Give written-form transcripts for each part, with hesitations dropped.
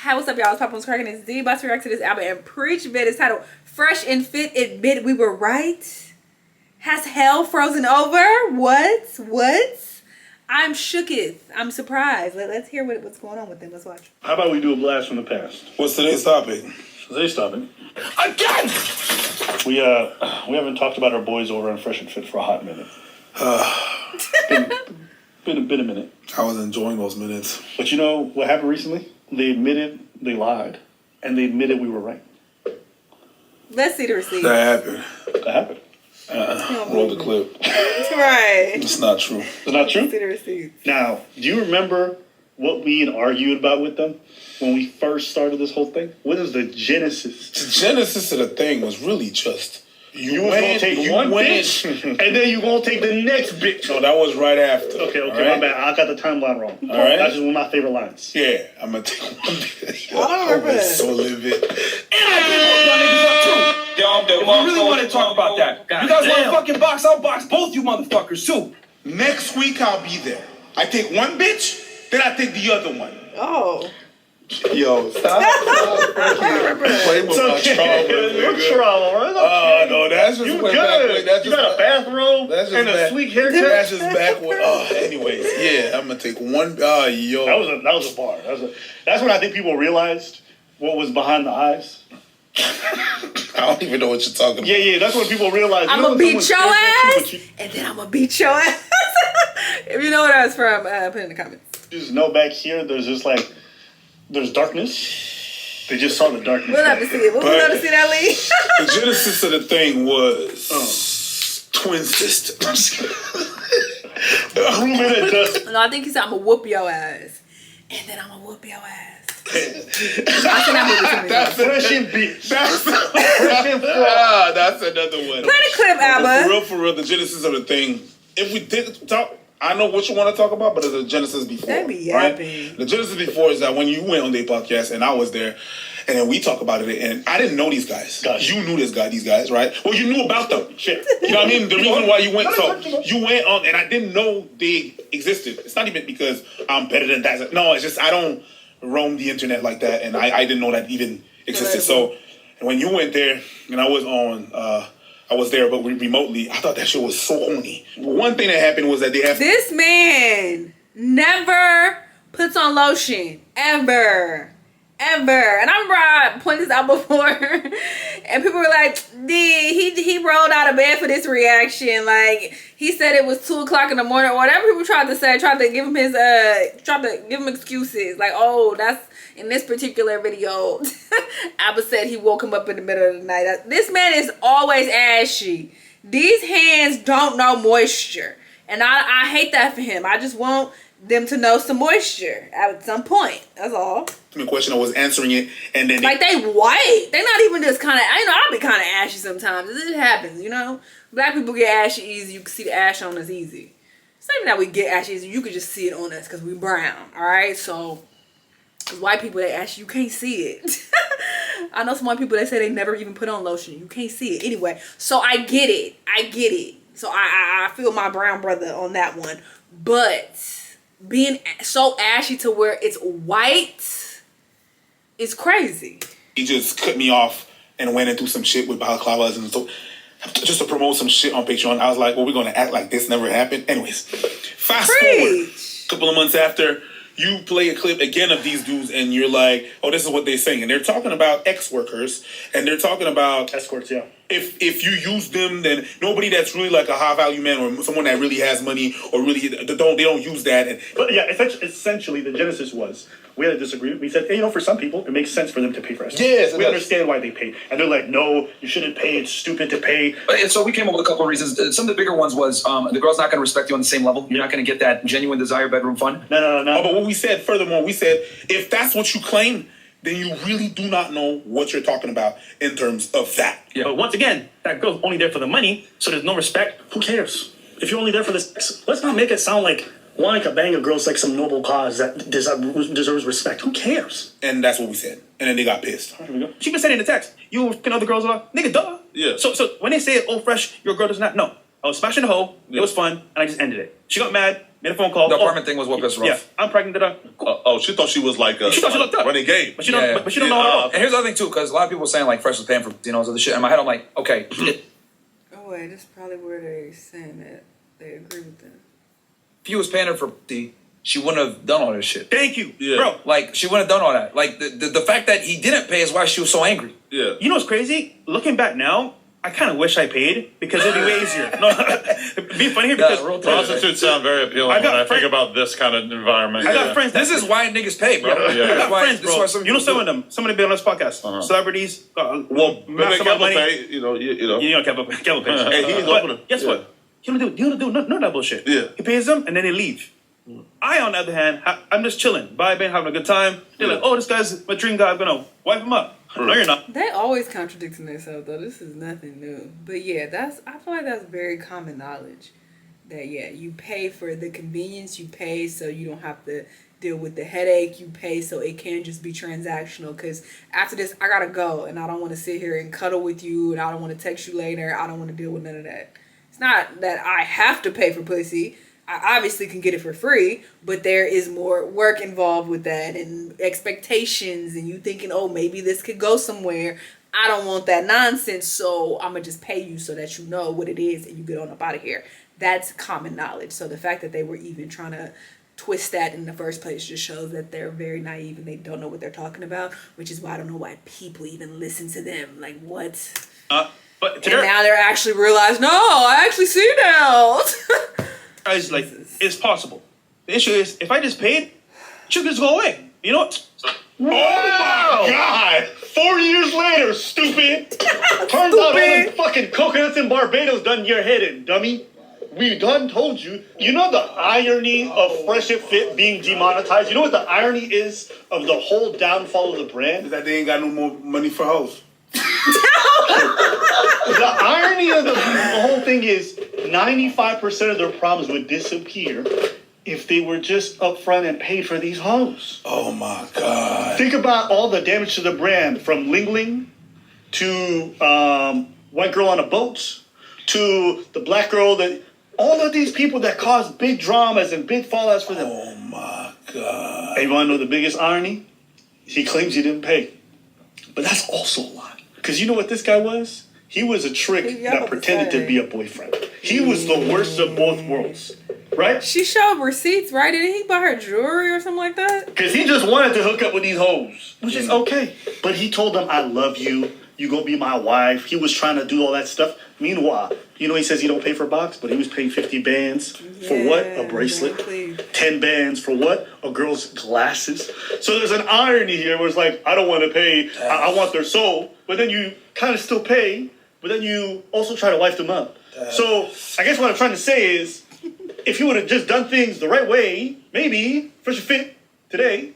Hi, what's up, y'all? It's Popcorn's Cracking. It's D. About to react to this album and preach bit. It's titled Fresh and Fit. Admit we were right. Has hell frozen over? What? I'm shooketh. I'm surprised. Let's hear what's going on with them. Let's watch. How about we do a blast from the past? What's today's topic? Today's topic. Again! We haven't talked about our boys over on Fresh and Fit for a hot minute. Been a minute. I was enjoying those minutes. But you know what happened recently? They admitted they lied, and they admitted we were right. Let's see the receipt. That happened. That happened. Roll the clip. Right. It's not true. It's not true? Let's see the receipt. Now, do you remember what we had argued about with them when we first started this whole thing? What is the genesis? The genesis of the thing was really just... You was going to take one bitch, and then you going to take the next bitch. No, that was right after. Okay, right? my bad. I got the timeline wrong. All right. That's just one of my favorite lines. Yeah, I'm going to take one bitch. I don't remember that. So livid. And I did my niggas up too. If we really want to talk about that, you guys want to fucking box? I'll box both you motherfuckers too. Next week I'll be there. I take one bitch, then I take the other one. Oh. Yo, stop. Play with my trauma, Your nigga. trauma, right? Oh, no, that's just You way good. back. That's You just got a bathrobe that's just and a back. sleek haircut. That's just back when... anyways, yeah, I'm going to take one... yo. That was a bar. That's when I think people realized what was behind the eyes. I don't even know what you're talking about. Yeah, that's when people realized. I'm going to beat your ass, and then I'm going to beat your ass. If you know what I was from, put it in the comments. You just know back here, there's just like... There's darkness. They just saw the darkness. We'll have to see it. We'll have to see that, Lee. The genesis of the thing was twin sisters. No, I think he said, I'm going to whoop your ass. And then I'm going to whoop your ass. I seen that movie. That's Fresh and bitch. That's another one. Play the clip, Abba. For real, the genesis of the thing. If we did talk... I know what you want to talk about, but there's a genesis before. That be right? yapping. The genesis before is that when you went on their podcast and I was there, and then we talk about it, and I didn't know these guys. Gotcha. You knew these guys, right? Well, you knew about them. Shit. You know what I mean? The reason why you went, so you went on, and I didn't know they existed. It's not even because I'm better than that. No, it's just I don't roam the internet like that, and I didn't know that even existed. So when you went there, and I was on... I was there, but remotely. I thought that shit was so horny. One thing that happened was that they have... This man never puts on lotion. Ever. And I remember I pointed this out before. And people were like, he rolled out of bed for this reaction. Like, he said it was 2 o'clock in the morning. Or whatever people tried to say. Tried to give him excuses. Like, oh, that's... In this particular video, Abba said he woke him up in the middle of the night. This man is always ashy. These hands don't know moisture. And I hate that for him. I just want them to know some moisture at some point. That's all. The question, I was answering it, and then... Like, they white. They not even just kind of... I'll be kind of ashy sometimes. It happens, you know? Black people get ashy easy. You can see the ash on us easy. It's not even that we get ashy easy. You can just see it on us because we brown, all right? So... White people, they actually, you can't see it. I know some white people, they say they never even put on lotion. You can't see it. Anyway, so I get it. So I feel my brown brother on that one. But being so ashy to where it's white is crazy. He just cut me off and went into some shit with balaclavas and so... Just to promote some shit on Patreon. I was like, well, we're going to act like this never happened. Anyways, fast forward. A couple of months after... You play a clip again of these dudes and you're like, oh, this is what they're saying. And they're talking about ex-workers and they're talking about... Escorts, yeah. If you use them, then nobody that's really like a high-value man or someone that really has money or really... They don't use that. But yeah, essentially the genesis was... We had a disagreement. We said, hey, you know, for some people, it makes sense for them to pay for escorts. Yes, we understand why they pay. And they're like, no, you shouldn't pay. It's stupid to pay. And so we came up with a couple of reasons. Some of the bigger ones was the girl's not going to respect you on the same level. You're not going to get that genuine desire bedroom fun. No. Oh, but what we said, furthermore, we said, if that's what you claim, then you really do not know what you're talking about in terms of that. Yeah. But once again, that girl's only there for the money, so there's no respect. Who cares? If you're only there for this, let's not make it sound like wanting to bang a girl's like some noble cause that deserves respect. Who cares? And that's what we said. And then they got pissed. Here we go. She been saying in the text, you fucking other girls about nigga, duh. Yeah. So when they say, oh, Fresh, your girl does not, no. I was smashing the hoe. It was fun, and I just ended it. She got mad, made a phone call. The apartment thing was what pissed her Yeah, off. I'm pregnant. She thought she was like She thought she looked up. running game. But she don't. But she don't know at all. And here's the other thing too, because a lot of people saying like Fresh was paying for all this other shit. In my head, I'm like, okay, Oh wait, that's probably where they're saying that they agree with them. if he was paying her for D, she wouldn't have done all this shit. Thank you, Yeah. bro. Like she wouldn't have done all that. Like the fact that he didn't pay is why she was so angry. Yeah. You know what's crazy? Looking back now, I kind of wish I paid because it'd be way easier. No, it'd be funny here because Prostitutes sound very appealing I when got I think friend- about this kind of environment. I got friends. This is why niggas pay, bro. I got friends, this is bro. why some You know people some do of them. Some of them be on this podcast. Celebrities. Well, massive Billy amount of Kevin money. pay, you know. You know, Kevin pays. Hey, he's But opening. guess what? He don't do none of that bullshit. Yeah. He pays them and then they leave. I, on the other hand, I'm just chilling, vibing, having a good time. They're like, oh, this guy's my dream guy. I'm gonna wipe him up. No, you're not. They always contradicting themselves though. This is nothing new. But yeah, I feel like that's very common knowledge. That yeah, you pay for the convenience, you pay so you don't have to deal with the headache, you pay so it can just be transactional. Cause after this I gotta go and I don't wanna sit here and cuddle with you and I don't wanna text you later. I don't wanna deal with none of that. It's not that I have to pay for pussy. I obviously can get it for free, but there is more work involved with that and expectations and you thinking, oh, maybe this could go somewhere. I don't want that nonsense, so I'm going to just pay you so that you know what it is and you get on up out of here. That's common knowledge. So the fact that they were even trying to twist that in the first place just shows that they're very naive and they don't know what they're talking about, which is why I don't know why people even listen to them. Like, what? But And now they're actually realized, no, I actually see now. I was like, it's possible. The issue is, if I just paid, should just go away. You know what? Oh my God! 4 years later, stupid. Turns out all them fucking coconuts in Barbados done your head in, dummy. We done told you. You know the irony of Fresh and Fit being demonetized? You know what the irony is of the whole downfall of the brand? Is that they ain't got no more money for hoes. The irony of the whole thing is 95% of their problems would disappear if they were just upfront and paid for these hoes. Oh my God! Think about all the damage to the brand, from Ling Ling to White Girl on a Boat to the black girl that all of these people that caused big dramas and big fallouts for them. Oh my God! And you want to know the biggest irony? He claims he didn't pay, but that's also a lie. Because you know what this guy was? He was a trick that pretended to be a boyfriend. He was the worst of both worlds, right? She showed receipts, right? Didn't he buy her jewelry or something like that? Because he just wanted to hook up with these hoes, which is okay. But he told them, I love you. You gonna be my wife. He was trying to do all that stuff. Meanwhile, you know, he says he don't pay for box, but he was paying 50 bands for what? A bracelet. Exactly. 10 bands for what? A girl's glasses. So there's an irony here where it's like, I don't want to pay. I want their soul. But then you kind of still pay. But then you also try to wife them up. So I guess what I'm trying to say is, if you would have just done things the right way, maybe Fresh and Fit today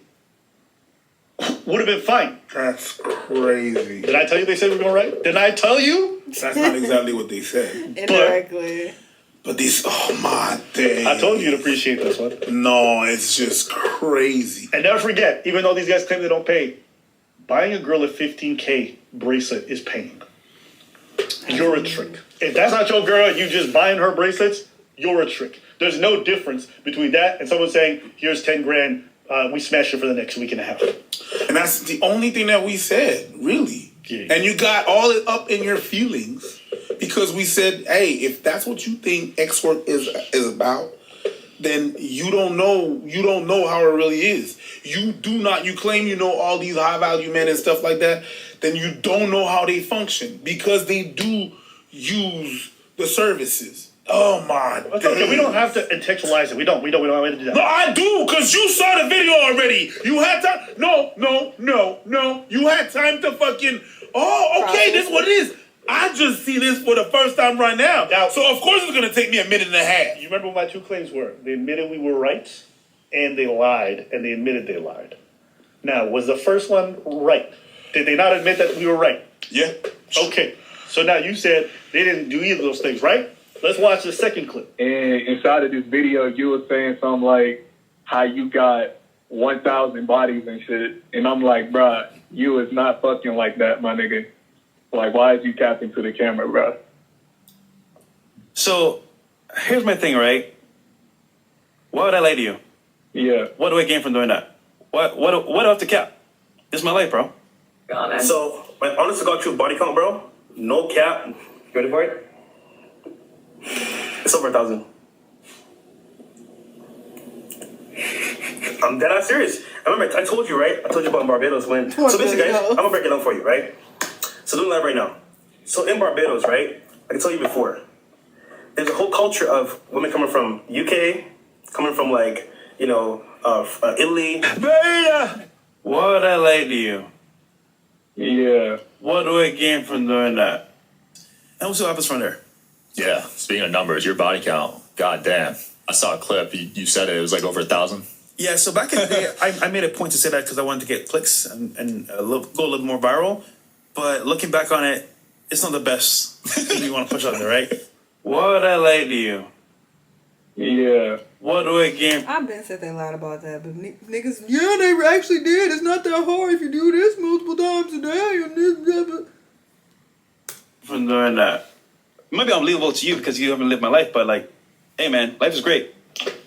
would have been fine. That's crazy. Did I tell you they said we were going right? Didn't I tell you? That's not exactly what they said. Indirectly. But these, oh my day. I told you to appreciate this one. No, it's just crazy. And never forget, even though these guys claim they don't pay, buying a girl a $15K bracelet is paying. You're a trick. If that's not your girl, you just buying her bracelets, you're a trick. There's no difference between that and someone saying, here's 10 grand, we smash it for the next week and a half. And that's the only thing that we said, really. Yeah. And you got all it up in your feelings because we said, hey, if that's what you think X work is about, then you don't know how it really is. You claim you know all these high value men and stuff like that, then you don't know how they function because they do use the services. Oh my God. Okay, we don't have to intellectualize it. We don't have to do that. No, I do, because you saw the video already. You had time. No. You had time to fucking. Oh, okay, this is what it is. I just see this for the first time right now. So, of course, it's going to take me a minute and a half. You remember what my two claims were? They admitted we were right, and they lied, and they admitted they lied. Now, was the first one right? Did they not admit that we were right? Yeah. Okay. So now you said they didn't do either of those things, right? Let's watch the second clip. And inside of this video, you were saying something like how you got 1,000 bodies and shit. And I'm like, bruh, you is not fucking like that, my nigga. Like, why is you capping to the camera, bruh? So, here's my thing, right? Why would I lie to you? Yeah. What do I gain from doing that? What do I have to cap? This is my life, bro. So, my honest to God truth body count, bro, no cap. You ready for it? It's over 1,000. I'm dead ass serious. I remember I told you, right? I told you about Barbados when. So basically, guys, I'm gonna break it down for you, right? So doing live right now. So in Barbados, right? I can tell you before. There's a whole culture of women coming from UK, coming from like, you know, Italy. Why would I lie to you? Yeah. What do I gain from doing that? And we'll see what happens from there. Yeah, speaking of numbers, your body count, goddamn. I saw a clip. You said it was like over 1,000. Yeah, so back in the day, I made a point to say that because I wanted to get clicks and go a little more viral. But looking back on it, it's not the best thing you want to push out there, right? Why would I lie to you? Yeah. What do I gain I've been said they lied about that, but niggas, yeah, they actually did. It's not that hard if you do this multiple times a day and this, blah, blah. from doing that? It might be unbelievable to you because you haven't lived my life, but like, hey man, life is great.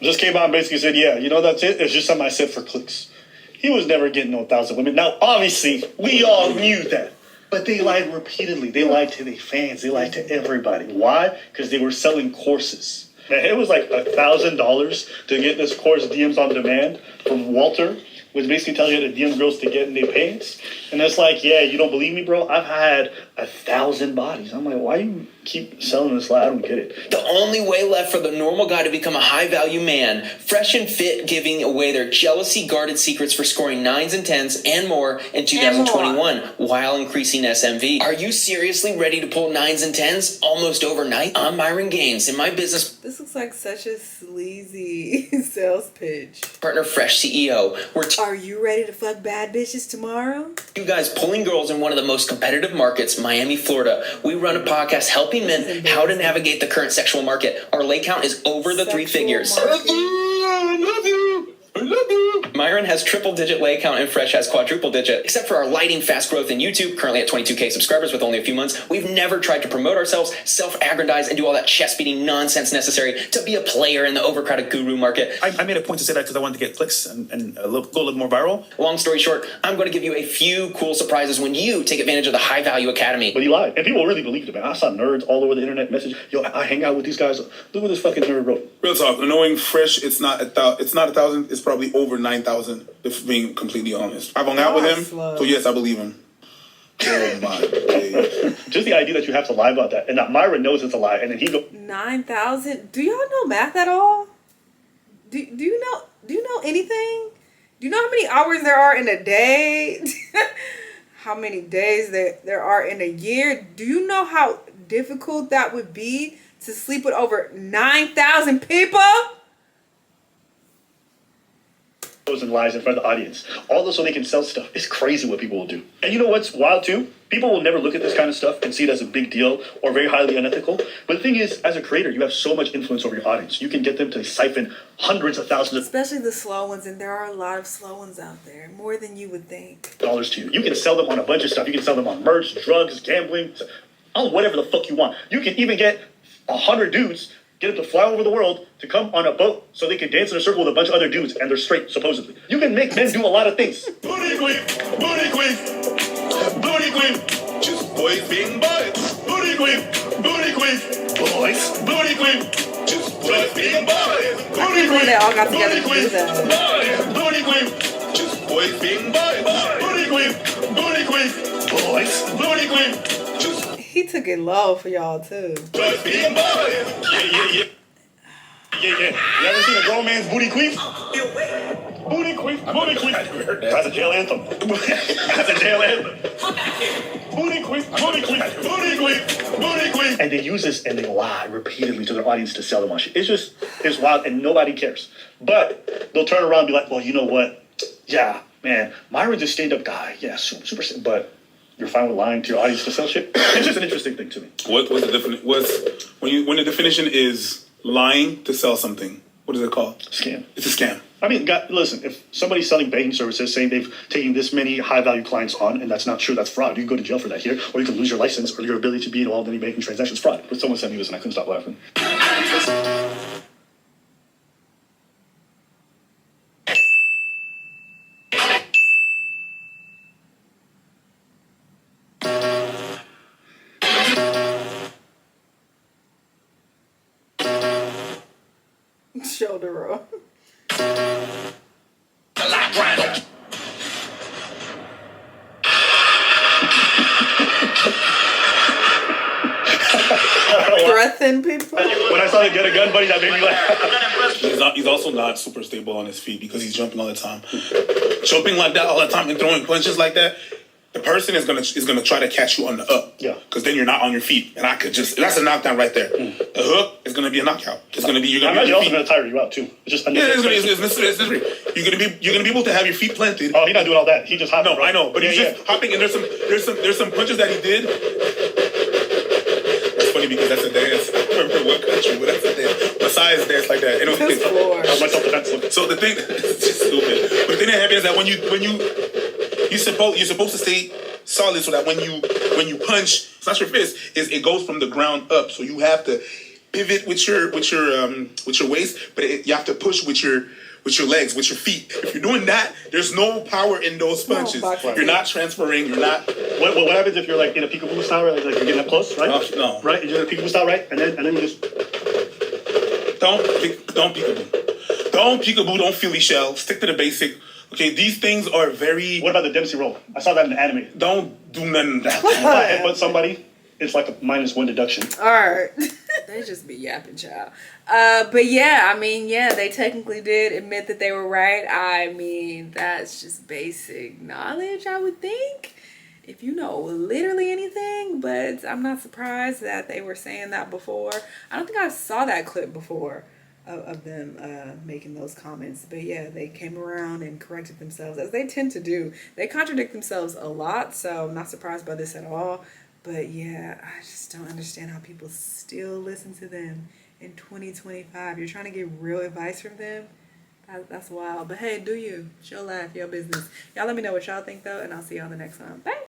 Just came out and basically said, yeah, you know, that's it. It's just something I said for clicks. He was never getting no 1,000 women. Now, obviously, we all knew that. But they lied repeatedly. They lied to their fans. They lied to everybody. Why? Because they were selling courses. Man, it was like $1,000 to get this course DMs on demand from Walter, which basically tells you how to DM girls to get in their pants. And it's like, yeah, you don't believe me, bro? I've had 1,000 bodies. I'm like, why you keep selling this lie? I don't get it. The only way left for the normal guy to become a high-value man, Fresh and Fit giving away their jealousy-guarded secrets for scoring 9s and 10s and more in 2021 while increasing SMV. Are you seriously ready to pull 9s and 10s almost overnight? I'm Myron Gaines, and my business This looks like such a sleazy sales pitch. partner, Fresh CEO. Are you ready to fuck bad bitches tomorrow? You guys pulling girls in one of the most competitive markets, Miami, Florida. We run a podcast helping men how to navigate the current sexual market. Our lay count is over the 3 figures. I love you. Myron has triple-digit lay count and Fresh has quadruple-digit. Except for our lightning fast growth in YouTube, currently at 22K subscribers with only a few months, we've never tried to promote ourselves, self-aggrandize, and do all that chest-beating nonsense necessary to be a player in the overcrowded guru market. I made a point to say that because I wanted to get clicks and go a little more viral. Long story short, I'm going to give you a few cool surprises when you take advantage of the High Value Academy. But he lied. And people really believed it, man. I saw nerds all over the internet message. Yo, I hang out with these guys. Look what this fucking nerd wrote. Real talk. Knowing Fresh, it's not 1,000. It's probably over 9,000. If being completely honest, I've hung out with him, so yes, I believe him. Oh my days. Just the idea that you have to lie about that, and that Myra knows it's a lie, and then he go 9,000. Do y'all know math at all? Do you know anything? Do you know how many hours there are in a day? How many days there are in a year? Do you know how difficult that would be to sleep with over 9,000 people? and lies in front of the audience. All this so they can sell stuff. It's crazy what people will do. And you know what's wild too? People will never look at this kind of stuff and see it as a big deal or very highly unethical. But the thing is, as a creator, you have so much influence over your audience. You can get them to siphon hundreds of thousands of especially the slow ones, and there are a lot of slow ones out there, more than you would think. dollars to you. You can sell them on a bunch of stuff. You can sell them on merch, drugs, gambling, whatever the fuck you want. You can even get 100 dudes, get them to fly over the world to come on a boat so they can dance in a circle with a bunch of other dudes and they're straight, supposedly. You can make men do a lot of things. Booty queen, booty queen, booty queen, just boys being boys. Booty queen, boys, booty queen, just boys being boys. Booty queen, they all got together to do that. boys, booty queen, just boys being boys. Booty queen, boys, booty queen. He took it low for y'all too. Boys being boys. Yeah. You ever seen a grown man's booty queef? Booty queef. That's a jail anthem. That's a jail anthem. Booty queef. And they use this and they lie repeatedly to their audience to sell them on shit. It's wild and nobody cares. But they'll turn around and be like, well, you know what? Yeah, man, Myron's a stand-up guy. Yeah, super, but you're fine with lying to your audience to sell shit? It's just an interesting thing to me. What's the definition? When the definition is lying to sell something, what is it called? Scam. It's a scam. I mean, listen, if somebody's selling banking services saying they've taken this many high value clients on, and that's not true, that's fraud. You can go to jail for that here, or you can lose your license or your ability to be involved in any banking transactions. Fraud. But someone sent me this and I couldn't stop laughing. Shoulder roll. Threaten people. When I saw the get a gun buddy, that made me laugh. He's also not super stable on his feet because he's jumping all the time. Jumping like that all the time and throwing punches like that, the person is gonna try to catch you on the up. Yeah. Because then you're not on your feet, and that's a knockdown right there. The hook is gonna be a knockout. It's gonna be you're gonna. I'm also gonna tire you out too. It's just it's necessary. You're gonna be able to have your feet planted. Oh, he's not doing all that. He just hopped. No, I know, but he's just hopping, and there's some punches that he did. That's funny because that's a dance. I don't remember what country, but that's a dance. Besides dance like that, my self-defense. So the thing, it's just stupid. But the thing that happens is that when you're supposed to stay solid so that when you punch, it's not your fist, it goes from the ground up. So you have to pivot with your waist, but you have to push with your legs, with your feet. If you're doing that, there's no power in those punches. You're not transferring. You're not. What happens if you're like in a peekaboo style, right? Like you're getting up close, right? No. Right? You're in a peekaboo style, right? And then you just don't peekaboo. Don't peekaboo. Don't Philly shell. Stick to the basic. Okay, these things are very. What about the Dempsey roll? I saw that in the anime. Don't do none of that. If I headbutt somebody, it's like a -1 deduction. All right. They just be yapping, child. But yeah, I mean, yeah, they technically did admit that they were right. I mean, that's just basic knowledge, I would think, if you know literally anything. But I'm not surprised that they were saying that before. I don't think I saw that clip before of them making those comments. But yeah, they came around and corrected themselves, as they tend to do. They contradict themselves a lot, so I'm not surprised by this at all. But yeah, I just don't understand how people still listen to them in 2025. You're trying to get real advice from them? That's wild. But hey, do you. It's your life, your business. Y'all let me know what y'all think, though, and I'll see y'all the next time. Bye.